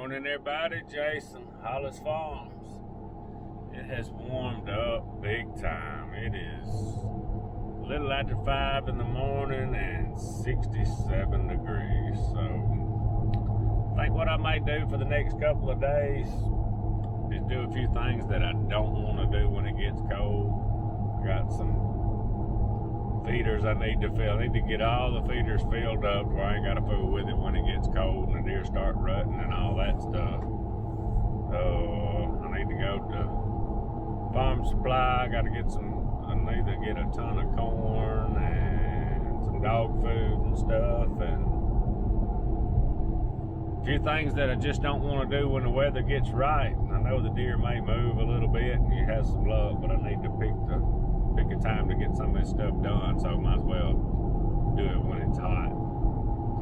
Morning everybody, Jason, Hollis Farms. It has warmed up big time. It is a little after 5 in the morning and 67 degrees. So I think what I might do for the next couple of days is do a few things that I don't want to do when it gets cold. I got some feeders I need to fill. I need to get all the feeders filled up where I ain't got to fool with it when it gets cold and the deer start rutting and all that stuff. I need to go to Farm Supply. I got to get I need to get a ton of corn and some dog food and stuff, and a few things that I just don't want to do when the weather gets right. I know the deer may move a little bit and you have some luck, but I need to pick a time to get some of this stuff done, so I might as well do it when it's hot.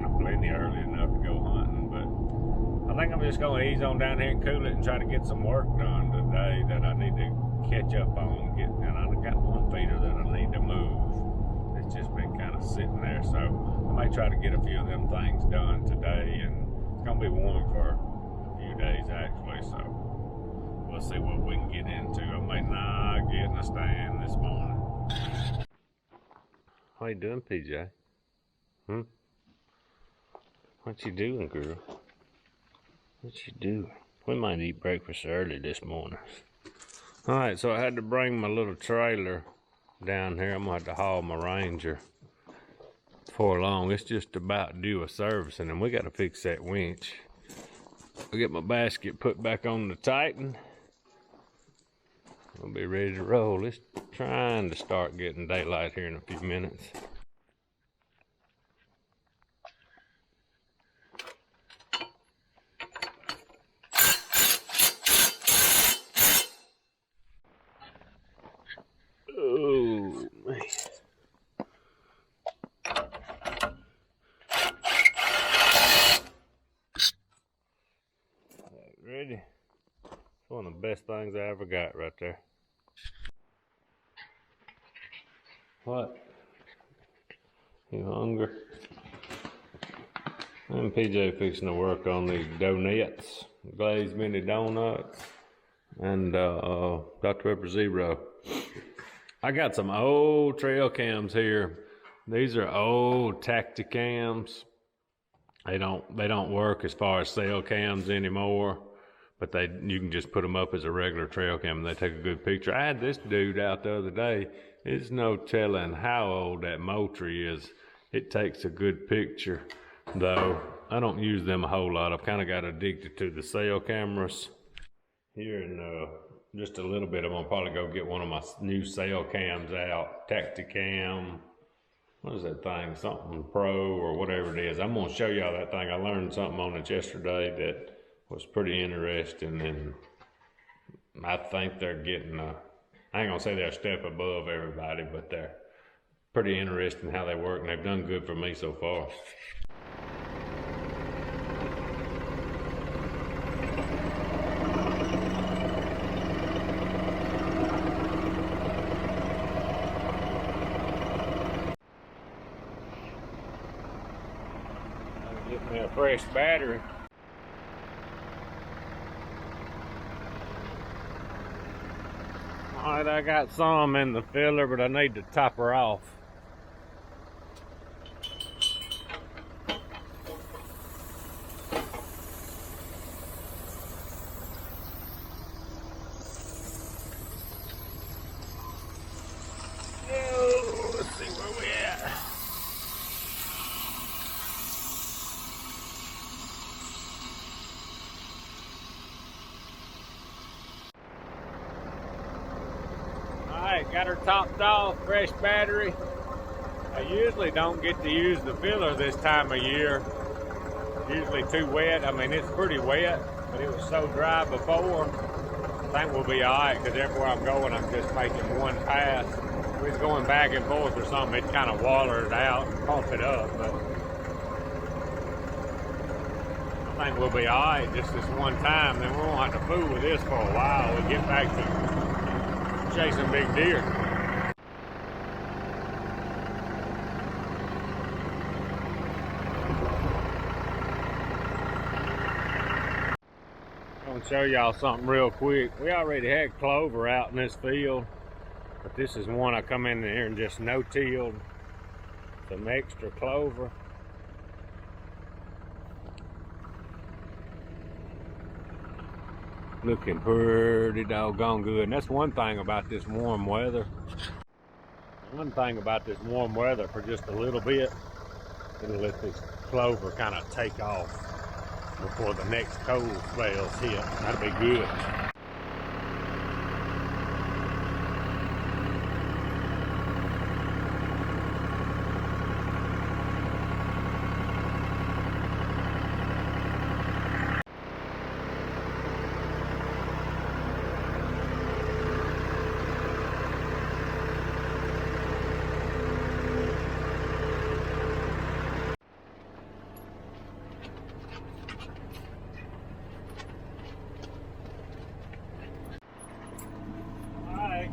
I'm plenty early enough to go hunting, but I think I'm just going to ease on down here and cool it and try to get some work done today that I need to catch up on. And I got one feeder that I need to move. It's just been kind of sitting there, so I might try to get a few of them things done today, and it's going to be warm for a few days actually, so we'll see what we can get into. I may not get in a stand this morning. How you doing, PJ? What you doing, girl? What you doing? We might eat breakfast early this morning. Alright, so I had to bring my little trailer down here. I'm gonna have to haul my Ranger before long. It's just about due a servicing, and we gotta fix that winch. I'll get my basket put back on the Titan. I'll be ready to roll. It's trying to start getting daylight here in a few minutes. Oh, man. Ready? It's one of the best things I ever got right there. What? You hungry? And PJ fixing to work on these donuts, glazed mini donuts, and Dr. Pepper Zero. I got some old trail cams here. These are old Tactacams. They don't work as far as cell cams anymore, but you can just put them up as a regular trail cam and they take a good picture. I had this dude out the other day. There's no telling how old that Moultrie is. It takes a good picture, though. I don't use them a whole lot. I've kind of got addicted to the cell cameras. Here in just a little bit, I'm gonna probably go get one of my new cell cams out. Tactacam, what is that thing? Something Pro or whatever it is. I'm gonna show y'all that thing. I learned something on it yesterday that was pretty interesting, and I think they're getting I ain't gonna say they're a step above everybody, but they're pretty interesting how they work, and they've done good for me so far. Get me a fresh battery. Alright, I got some in the filler, but I need to top her off. Oh, let's see where we at. Alright, got her topped off, fresh battery. I usually don't get to use the filler this time of year. It's usually too wet. I mean, it's pretty wet, but it was so dry before. I think we'll be alright, because everywhere I'm going, I'm just making one pass. If it's going back and forth or something, it kind of waters it out and pump it up. But I think we'll be alright just this one time. Then we won't have to fool with this for a while. We'll get back to chasing big deer. I'm gonna show y'all something real quick. We already had clover out in this field, but this is one I come in here and just no-tilled some extra clover. Looking pretty doggone good. And that's one thing about this warm weather. One thing about this warm weather, for just a little bit, it'll let this clover kind of take off before the next cold spells hit. That'll be good.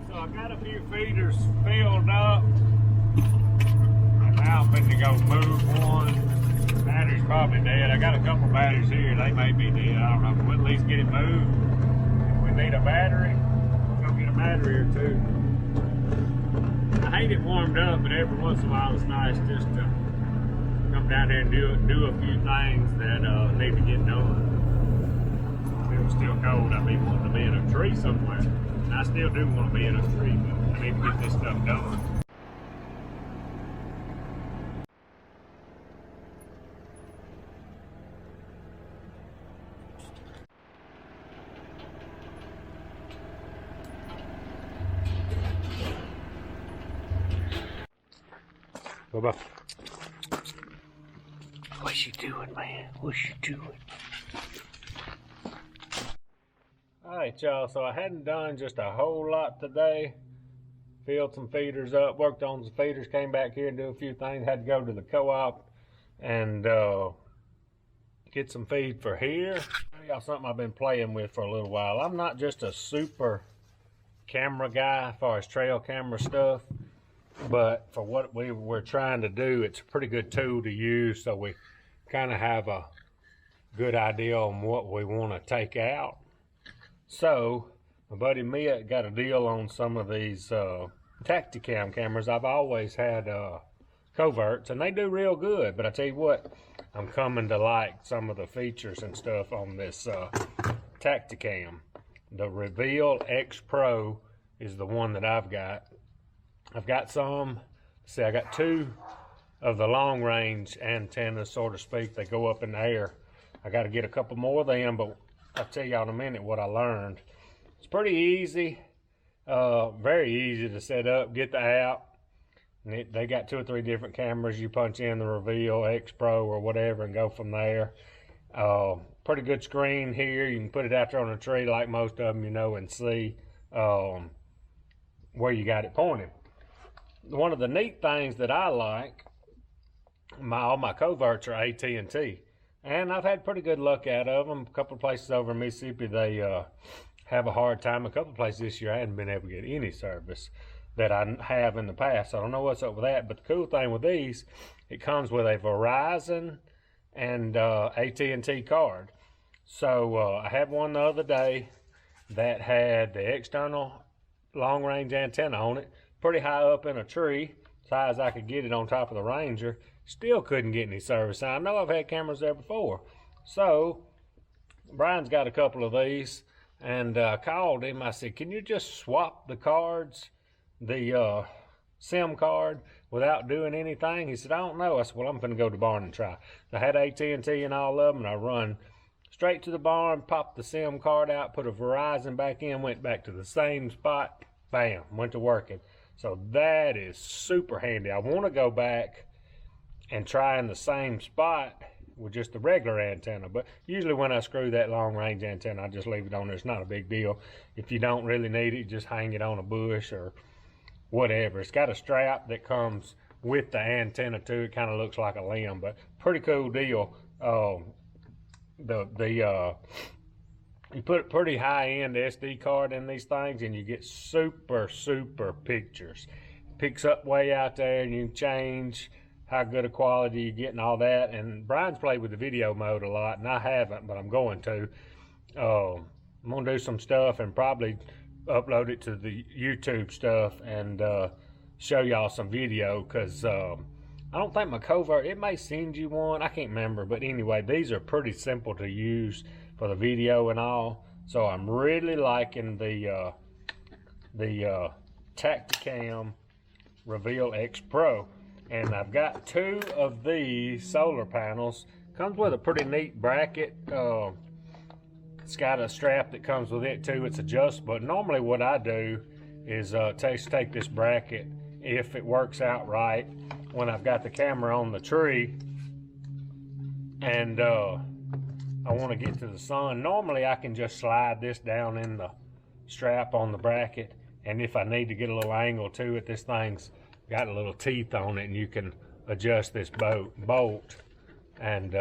So I got a few feeders filled up, and now I'm fitting to go move one. The battery's probably dead. I got a couple batteries here. They may be dead. I don't know. But we'll at least get it moved. If we need a battery, we'll go get a battery or two. I hate it warmed up, but every once in a while it's nice just to come down here and do a few things that need to get done. If it was still cold, I'd be wanting to be in a tree somewhere. I still do want to be in a tree, but I need to get this stuff done. Bubba. What you doing, man? What you doing? Alright, y'all, so I hadn't done just a whole lot today. Filled some feeders up, worked on some feeders, came back here and do a few things. Had to go to the co-op and get some feed for here. Y'all, something I've been playing with for a little while. I'm not just a super camera guy as far as trail camera stuff, but for what we're trying to do, it's a pretty good tool to use, so we kind of have a good idea on what we want to take out. So, my buddy Mia got a deal on some of these Tactacam cameras. I've always had coverts, and they do real good. But I tell you what, I'm coming to like some of the features and stuff on this Tactacam. The Reveal X Pro is the one that I've got. I've got some, see, I got two of the long range antennas, so to speak. They go up in the air. I got to get a couple more of them, but I'll tell y'all in a minute what I learned. It's pretty easy, very easy to set up, get the app. And they got 2 or 3 different cameras. You punch in the Reveal X Pro or whatever and go from there. Pretty good screen here. You can put it out there on a tree like most of them, you know, and see where you got it pointed. One of the neat things that I like, all my coverts are AT&T. And I've had pretty good luck out of them. A couple of places over in Mississippi, they have a hard time. A couple of places this year, I hadn't been able to get any service that I have in the past. So I don't know what's up with that. But the cool thing with these, it comes with a Verizon and AT&T card. So I had one the other day that had the external long-range antenna on it, pretty high up in a tree, as high as I could get it on top of the Ranger. Still couldn't get any service. I know I've had cameras there before. So Brian's got a couple of these, and I called him. I said, can you just swap the cards, the SIM card, without doing anything? He said, I don't know. I said, well, I'm going to go to the barn and try. I had AT&T and all of them, and I run straight to the barn, popped the SIM card out, put a Verizon back in, went back to the same spot, bam, went to working. So that is super handy. I want to go back and try in the same spot with just the regular antenna. But usually when I screw that long range antenna, I just leave it on there. It's not a big deal. If you don't really need it, just hang it on a bush or whatever. It's got a strap that comes with the antenna too. It kind of looks like a limb, but pretty cool deal. You put a pretty high-end SD card in these things and you get super pictures. It picks up way out there and you can change how good a quality you get and all that. And Brian's played with the video mode a lot, and I haven't, but I'm going to. I'm gonna do some stuff and probably upload it to the YouTube stuff and show y'all some video, because I don't think my covert, it may send you one, I can't remember, but anyway, these are pretty simple to use for the video and all. So I'm really liking the Tactacam Reveal X Pro, and I've got 2 of these solar panels. Comes with a pretty neat bracket. It's got a strap that comes with it too. It's adjustable. But normally what I do is take this bracket, if it works out right, when I've got the camera on the tree and I want to get to the sun. Normally I can just slide this down in the strap on the bracket, and if I need to get a little angle to it, this thing's got a little teeth on it and you can adjust this bolt and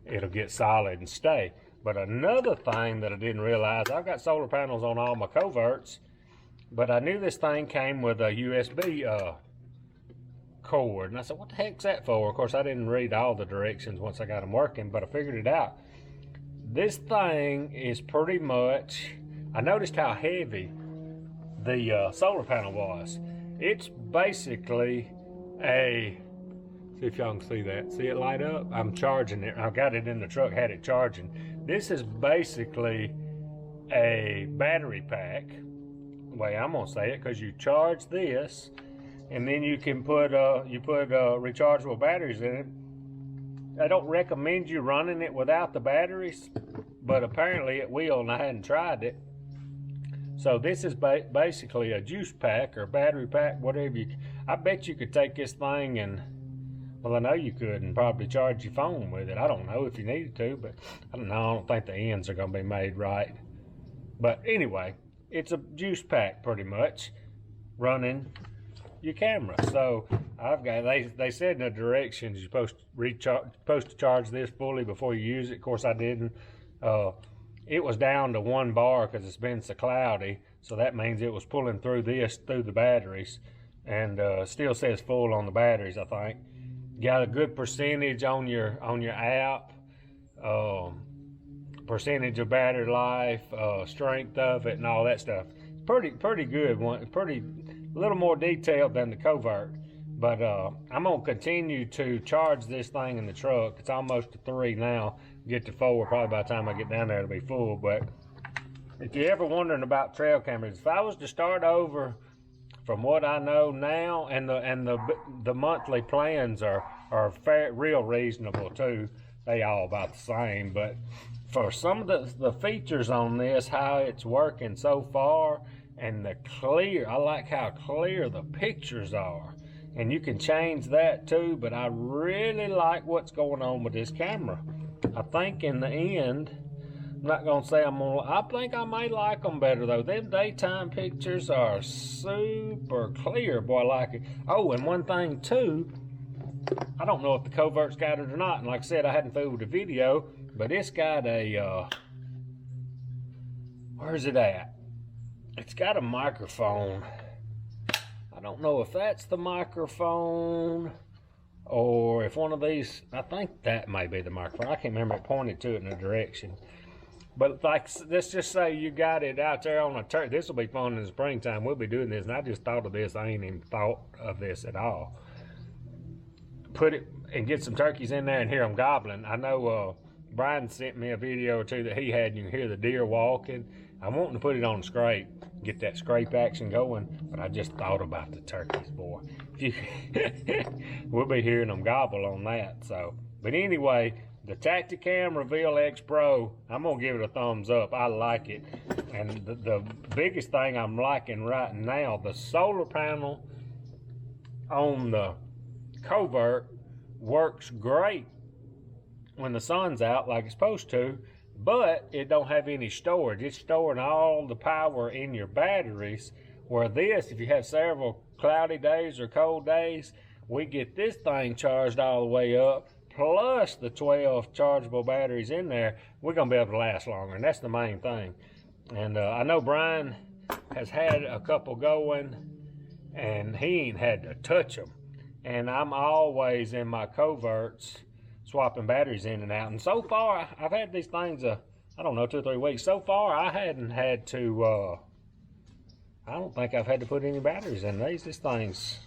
it'll get solid and stay. But another thing that I didn't realize, I've got solar panels on all my coverts, but I knew this thing came with a USB cord. And I said, what the heck's that for? Of course, I didn't read all the directions once I got them working, but I figured it out. This thing is pretty much, I noticed how heavy the solar panel was. It's basically a, see if y'all can see that. See it light up? I'm charging it. I got it in the truck, had it charging. This is basically a battery pack, the way I'm gonna say it, because you charge this, and then you can put rechargeable batteries in it. I don't recommend you running it without the batteries, but apparently it will, and I hadn't tried it. So this is basically a juice pack or battery pack, whatever you. I bet you could take this thing and, well, I know you could, and probably charge your phone with it. I don't know if you needed to, but I don't know. I don't think the ends are going to be made right. But anyway, it's a juice pack pretty much, running your camera. So I've got, they said in the directions you're supposed to charge this fully before you use it. Of course, I didn't. It was down to 1 bar because it's been so cloudy, so that means it was pulling through the batteries, and still says full on the batteries, I think. Got a good percentage on your app, percentage of battery life, strength of it, and all that stuff. Pretty good one, a little more detailed than the covert. But I'm gonna continue to charge this thing in the truck. It's almost to 3 now. Get to 4 probably by the time I get down there it'll be full. But if you're ever wondering about trail cameras, if I was to start over from what I know now, and the monthly plans are real reasonable too. They all about the same, but for some of the features on this, how it's working so far, and the clear, I like how clear the pictures are. And you can change that too, but I really like what's going on with this camera. I think in the end, I'm not gonna say I think I may like them better though. Them daytime pictures are super clear, boy, I like it. Oh, and one thing too, I don't know if the covert's got it or not, and like I said, I hadn't fooled with the video, but it's got a, where's it at? It's got a microphone. I don't know if that's the microphone or if one of these, I think that may be the microphone. I can't remember, it pointed to it in a direction. But like, let's just say you got it out there on a turkey. This will be fun in the springtime. We'll be doing this, and I just thought of this. I ain't even thought of this at all. Put it and get some turkeys in there and hear them gobbling. I know Brian sent me a video or two that he had, and you can hear the deer walking. I'm wanting to put it on scrape, get that scrape action going, but I just thought about the turkeys, boy. We'll be hearing them gobble on that. So, but anyway, the Tactacam Reveal X Pro, I'm gonna give it a thumbs up. I like it, and the biggest thing I'm liking right now, the solar panel on the covert works great when the sun's out like it's supposed to, but it don't have any storage. It's storing all the power in your batteries, where this, if you have several cloudy days or cold days, we get this thing charged all the way up, plus the 12 chargeable batteries in there, we're gonna be able to last longer, and that's the main thing. And I know Brian has had a couple going, and he ain't had to touch them. And I'm always in my coverts swapping batteries in and out. And so far, I've had these things I don't know, 2 or 3 weeks. So far, I hadn't had to, I don't think I've had to put any batteries in these. This thing's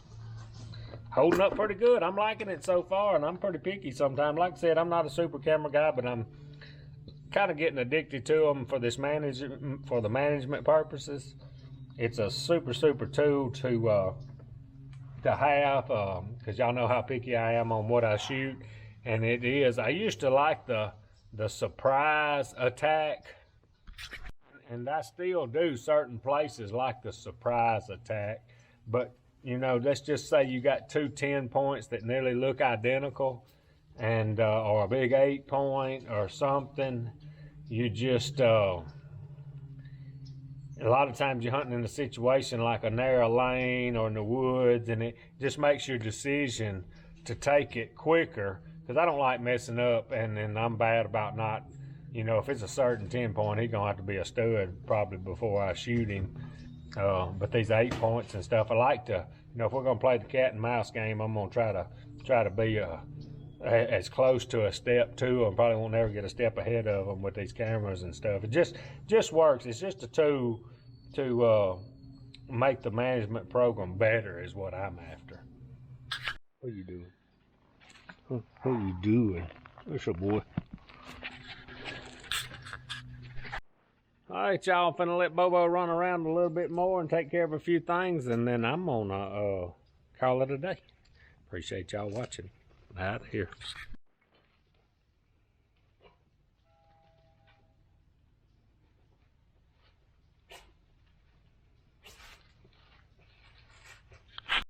holding up pretty good. I'm liking it so far, and I'm pretty picky sometimes. Like I said, I'm not a super camera guy, but I'm kind of getting addicted to them for this for the management purposes. It's a super tool to have, because y'all know how picky I am on what I shoot, and it is. I used to like the surprise attack, and I still do certain places like the surprise attack, but you know, let's just say you got 2 10 points that nearly look identical, and or a big 8 point or something. You just a lot of times you're hunting in a situation like a narrow lane or in the woods, and it just makes your decision to take it quicker, because I don't like messing up, and then I'm bad about not, you know, if it's a certain 10 point, he's gonna have to be a stud probably before I shoot him. But these 8 points and stuff, I like to, you know, if we're gonna play the cat and mouse game, I'm gonna try to be as close to a step to them. Probably won't never get a step ahead of them with these cameras and stuff. It just works. It's just a tool to make the management program better is what I'm after. What are you doing? What are you doing? There's your boy. All right, y'all, I'm finna let Bobo run around a little bit more and take care of a few things, and then I'm gonna call it a day. Appreciate y'all watching. Out of here.